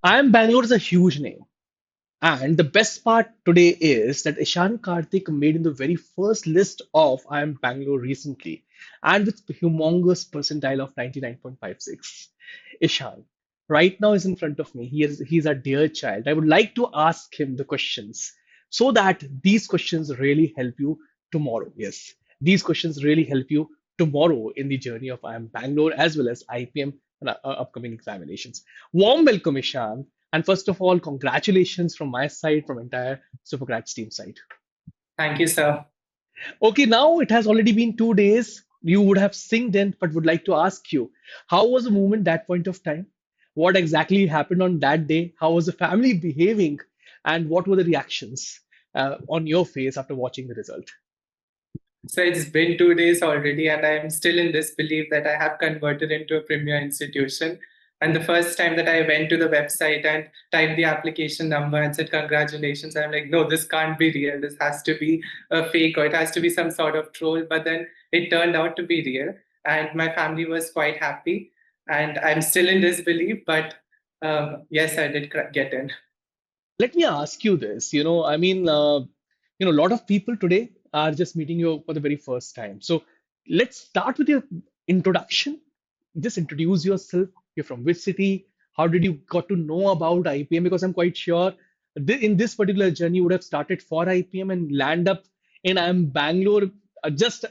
IIM Bangalore is a huge name. And the best part today is that Ishan Karthik made in the very first list of IIM Bangalore recently, and with humongous percentile of 99.56. Ishan, right now is in front of me. He's a dear child. I would like to ask him the questions so that these questions really help you tomorrow. Yes, these questions really help you tomorrow in the journey of IIM Bangalore as well as IPM and upcoming examinations. Warm welcome, Ishan. And first of all, congratulations from my side, from entire Supergrats team side. Thank you, sir. Okay, now it has already been 2 days. You would have synced in, but would like to ask you, how was the movement that point of time? What exactly happened on that day? How was the family behaving? And what were the reactions on your face after watching the result? So it's been 2 days already, and I'm still in disbelief that I have converted into a premier institution. And the first time that I went to the website and typed the application number and said congratulations, I'm like, no, this can't be real. This has to be a fake, or it has to be some sort of troll. But then it turned out to be real, and my family was quite happy. And I'm still in disbelief, but yes, I did get in. Let me ask you this. A lot of people today are just meeting you for the very first time. So let's start with your introduction. Just introduce yourself. You're from which city? How did you got to know about IPM? Because I'm quite sure in this particular journey, you would have started for IPM and land up in Bangalore just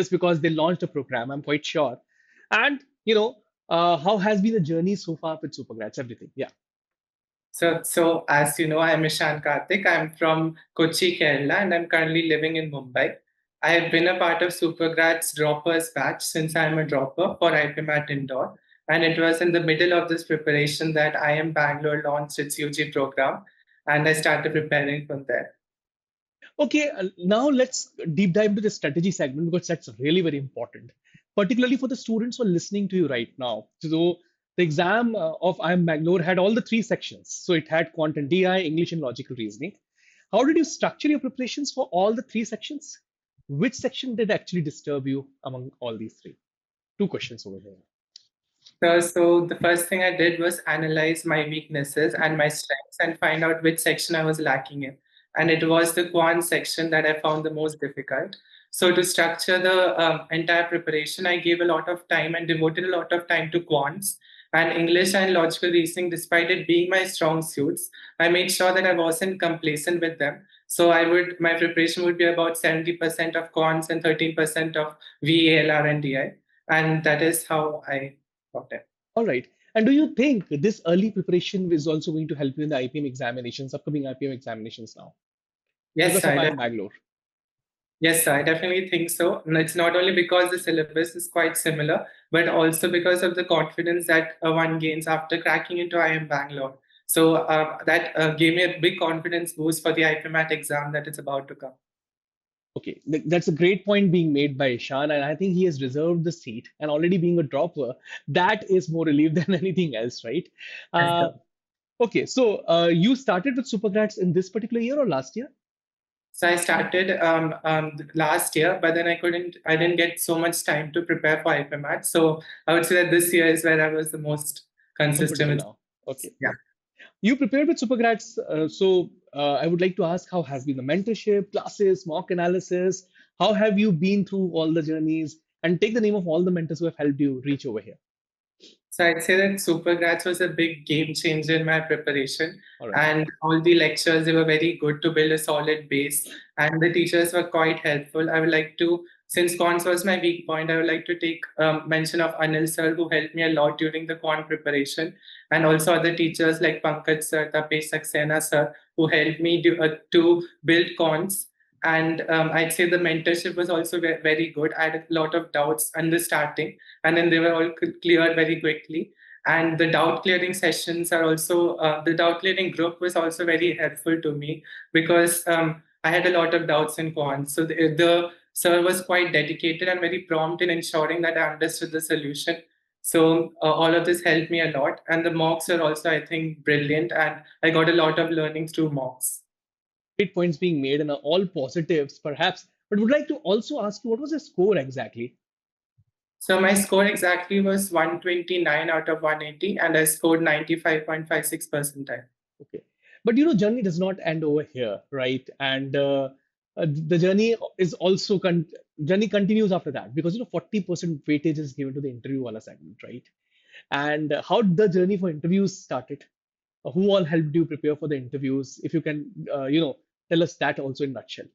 because they launched a program. I'm quite sure. And how has been the journey so far with Supergrads? Everything. Yeah. So as you know, I'm Ishan Karthik. I'm from Kochi, Kerala, and I'm currently living in Mumbai. I have been a part of Supergrad's Droppers batch since I'm a dropper for IPM at Indore. And it was in the middle of this preparation that IIM Bangalore launched its UG program, and I started preparing from there. Okay, now let's deep dive into the strategy segment because that's really very important, particularly for the students who are listening to you right now. So the exam of IIM Bangalore had all the three sections. So it had quant and DI, English and logical reasoning. How did you structure your preparations for all the three sections? Which section did actually disturb you among all these three? Two questions over here. So the first thing I did was analyze my weaknesses and my strengths and find out which section I was lacking in. And it was the quant section that I found the most difficult. So to structure the entire preparation, I gave a lot of time and devoted a lot of time to quants and English and logical reasoning, despite it being my strong suits. I made sure that I wasn't complacent with them. So my preparation would be about 70% of quants and 13% of VALR and DI. And that is how I got it. All right. And do you think this early preparation is also going to help you in the IPM examinations, upcoming IPM examinations now? Yes, Because of I IIM def- Bangalore. yes, I definitely think so. And it's not only because the syllabus is quite similar, but also because of the confidence that one gains after cracking into IIM Bangalore. So that gave me a big confidence boost for the IPMAT exam that is about to come. Okay, that's a great point being made by Ishan, and I think he has reserved the seat. And already being a dropper, that is more relief than anything else, right? Yes, Uh, sir. okay, so you started with Supergrads in this particular year or last year? So I started last year, but then I didn't get so much time to prepare for IPMAT. So I would say that this year is where I was the most consistent Comfortable with. now. Okay. Yeah. You prepared with Supergrads, so I would like to ask how has been the mentorship, classes, mock analysis? How have you been through all the journeys? And take the name of all the mentors who have helped you reach over here. So I'd say that Supergrads was a big game changer in my preparation. All right. And all the lectures, they were very good to build a solid base. And the teachers were quite helpful. I would like to, since quants was my weak point, I would like to take mention of Anil sir, who helped me a lot during the quant preparation. And also other teachers like Pankaj sir, Tapesh Saxena sir, who helped me to build quants. And I'd say the mentorship was also very good. I had a lot of doubts in the starting, and then they were all cleared very quickly. And the doubt clearing sessions are also the doubt clearing group was also very helpful to me because I had a lot of doubts in quant. So the sir was quite dedicated and very prompt in ensuring that I understood the solution. So all of this helped me a lot, and the mocks are also, I think, brilliant, and I got a lot of learnings through mocks. Great points being made and are all positives, perhaps. But would like to also ask you what was the score exactly? So my score exactly was 129 out of 180, and I scored 95.56 percentile. Okay. But journey does not end over here, right? And the journey is also journey continues after that because 40% weightage is given to the interview wala segment, right? And how did the journey for interviews started? Who all helped you prepare for the interviews? If you can, tell us that also in nutshell.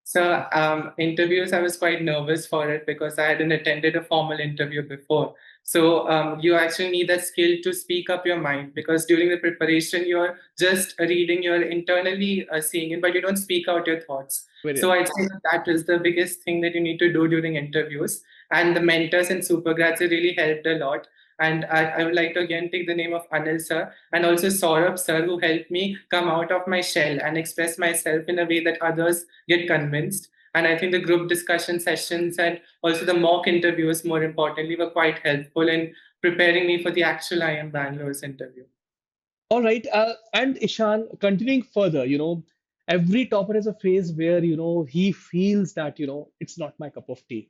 So, interviews, I was quite nervous for it because I hadn't attended a formal interview before. So, you actually need that skill to speak up your mind because during the preparation, you're just reading, you're internally seeing it, but you don't speak out your thoughts. Very So, right. I'd say that is the biggest thing that you need to do during interviews. And the mentors and super grads have really helped a lot. And I would like to again take the name of Anil sir and also Saurabh sir, who helped me come out of my shell and express myself in a way that others get convinced. And I think the group discussion sessions and also the mock interviews, more importantly, were quite helpful in preparing me for the actual IIM Bangalore's interview. All right. And Ishan, continuing further, every topper has a phase where, he feels that, it's not my cup of tea.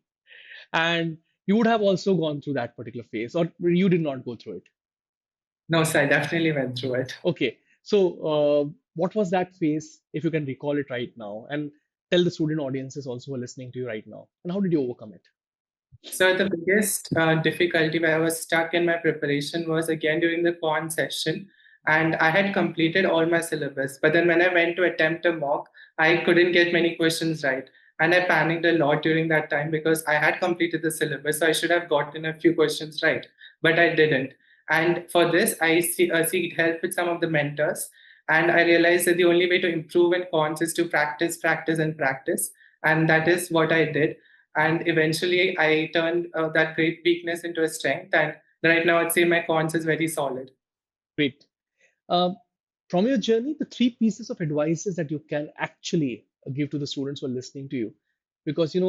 And you would have also gone through that particular phase, or you did not go through it. No, so I definitely went through it. Okay. So, what was that phase, if you can recall it right now? And tell the student audiences also who are listening to you right now. And how did you overcome it? So the biggest difficulty where I was stuck in my preparation was again during the quant session, and I had completed all my syllabus. But then when I went to attempt a mock, I couldn't get many questions right, and I panicked a lot during that time because I had completed the syllabus, so I should have gotten a few questions right, but I didn't. And for this, I seek help with some of the mentors, and I realized that the only way to improve in quants is to practice, practice, and practice, and that is what I did, and eventually I turned that great weakness into a strength, and right now I'd say my cons is very solid. Great. Um, from your journey, the three pieces of advices that you can actually give to the students who are listening to you, because a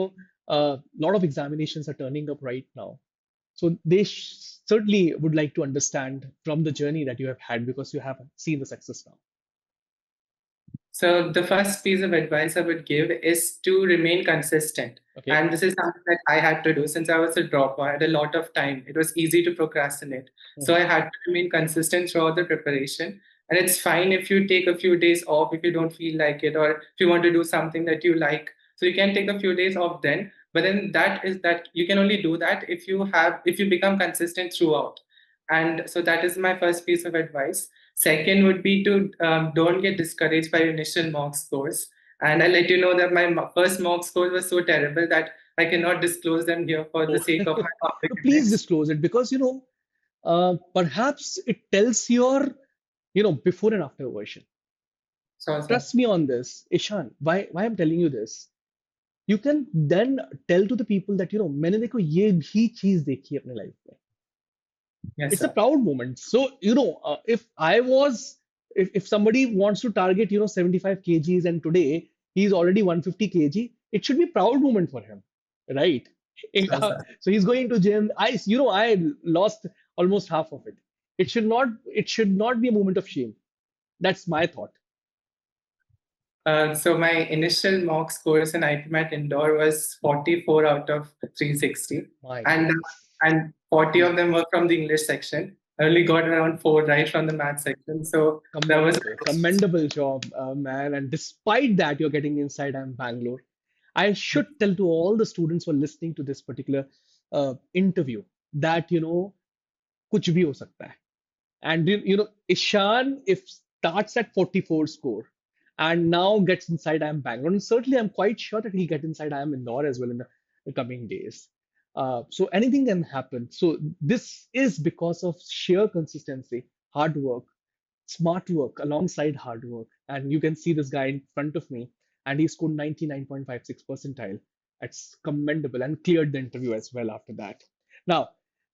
lot of examinations are turning up right now, so they certainly would like to understand from the journey that you have had because you have seen the success now. So the first piece of advice I would give is to remain consistent. Okay. And this is something that I had to do since I was a dropper. I had a lot of time. It was easy to procrastinate. So Mhm. I had to remain consistent throughout the preparation. And it's fine if you take a few days off if you don't feel like it, or if you want to do something that you like. So you can take a few days off then. But then that is that you can only do that if you become consistent throughout. And so that is my first piece of advice. Second would be to don't get discouraged by your initial mock scores. And I'll let you know that my first mock scores were so terrible that I cannot disclose them here for the Oh, sake of my public so please image. disclose it because perhaps it tells your before and after version. So, Trust me on this, Ishan. Why I'm telling you this? You can then tell to the people that मैंने देखो ये भी चीज देखी है अपने life में. yes, It's a sir. proud moment. So if I was, if somebody wants to target 75 kgs and today he's already 150 kg, it should be a proud moment for him, right? So, sir. So he's going to gym. I lost almost half of it. It should not be a moment of shame. That's my thought. So my initial mock scores in IPMAT indoor was 44 out of 360, My and goodness. 40 of them were from the English section. I only got around four right from the math section, so that was Commendable job, man. And despite that, you're getting inside I'm Bangalore. I should tell to all the students who are listening to this particular interview that कुछ भी हो सकता है. And Ishan, if starts at 44 score and now gets inside IIM Bangalore, and certainly I'm quite sure that he'll get inside IIM Indore as well in the coming days. So anything can happen. So this is because of sheer consistency, hard work, smart work alongside hard work. And you can see this guy in front of me, and he scored 99.56 percentile. That's commendable and cleared the interview as well after that. Now,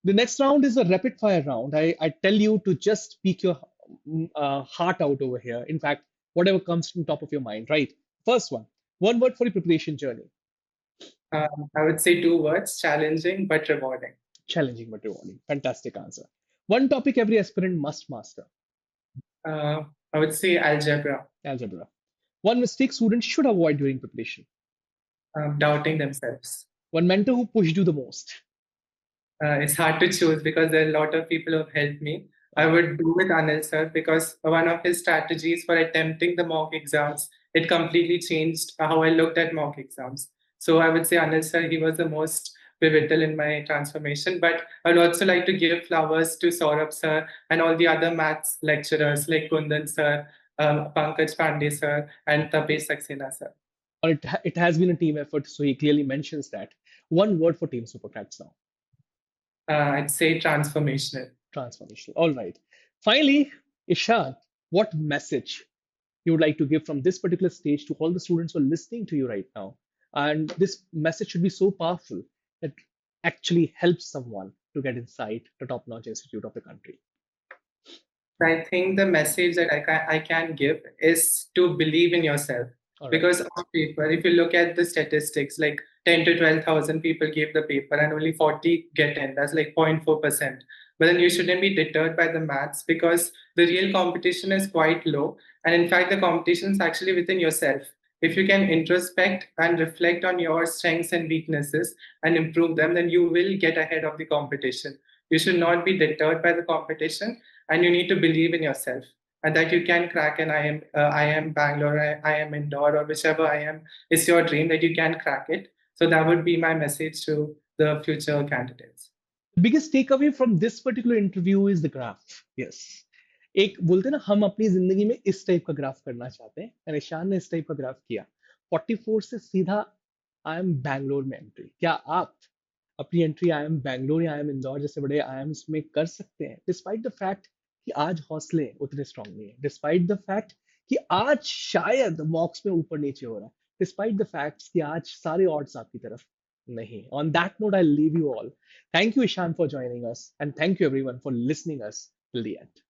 the next round is a rapid fire round. I tell you to just speak your heart out over here. In fact, whatever comes from top of your mind, right? First one word for your preparation journey. I would say two words: challenging but rewarding. Challenging but rewarding. Fantastic answer. One topic every aspirant must master. Uh, I would say algebra, Algebra. One mistake students should avoid during preparation. doubting themselves. One mentor who pushed you the most. It's hard to choose because there are a lot of people who have helped me. I Uh, would go with Anil sir because one of his strategies for attempting the mock exams, it completely changed how I looked at mock exams. So I would say Anil sir, he was the most pivotal in my transformation. But I would also like to give flowers to Saurabh sir and all the other maths lecturers like Kundan sir, Pankaj Pandey sir, and Tapesh Saxena sir. it has been a team effort, so he clearly mentions that. One word for Team Supercrats now. I'd say transformational. Transformational. All right. Finally, Ishan, what message you would like to give from this particular stage to all the students who are listening to you right now? And this message should be so powerful that actually helps someone to get inside the top-notch institute of the country. I think the message that I can give is to believe in yourself. All right. Because on paper, if you look at the statistics, like 10 to 12,000 people gave the paper and only 40 get in. That's like 0.4%. But then you shouldn't be deterred by the maths because the real competition is quite low. And in fact, the competition is actually within yourself. If you can introspect and reflect on your strengths and weaknesses and improve them, then you will get ahead of the competition. You should not be deterred by the competition, and you need to believe in yourself and that you can crack an I am Bangalore, I am Indore, or whichever I am is your dream, that you can crack it. So that would be my message to the future candidates. The biggest takeaway from this particular interview is the graph. Yes. एक बोलते हैं ना हम अपनी जिंदगी में इस type का ग्राफ करना चाहते हैं और ईशान ने इस टाइप का ग्राफ किया 44 से सीधा आई एम बैंगलोर में एंट्री क्या आप अपनी एंट्री आई एम बैंगलोर या आई एम इंदौर जैसे बड़े आईएम्स में कर सकते हैं डिस्पाइट द फैक्ट कि आज हौसले उतने स्ट्रांग नहीं है डिस्पाइट द फैक्ट कि आज शायद मॉक्स में ऊपर नीचे हो रहा है डिस्पाइट द फैक्ट्स कि आज सारे ऑड्स आपकी तरफ नहीं on that note I'll leave you all. Thank you Ishan for joining us and thank you everyone for listening us till the end.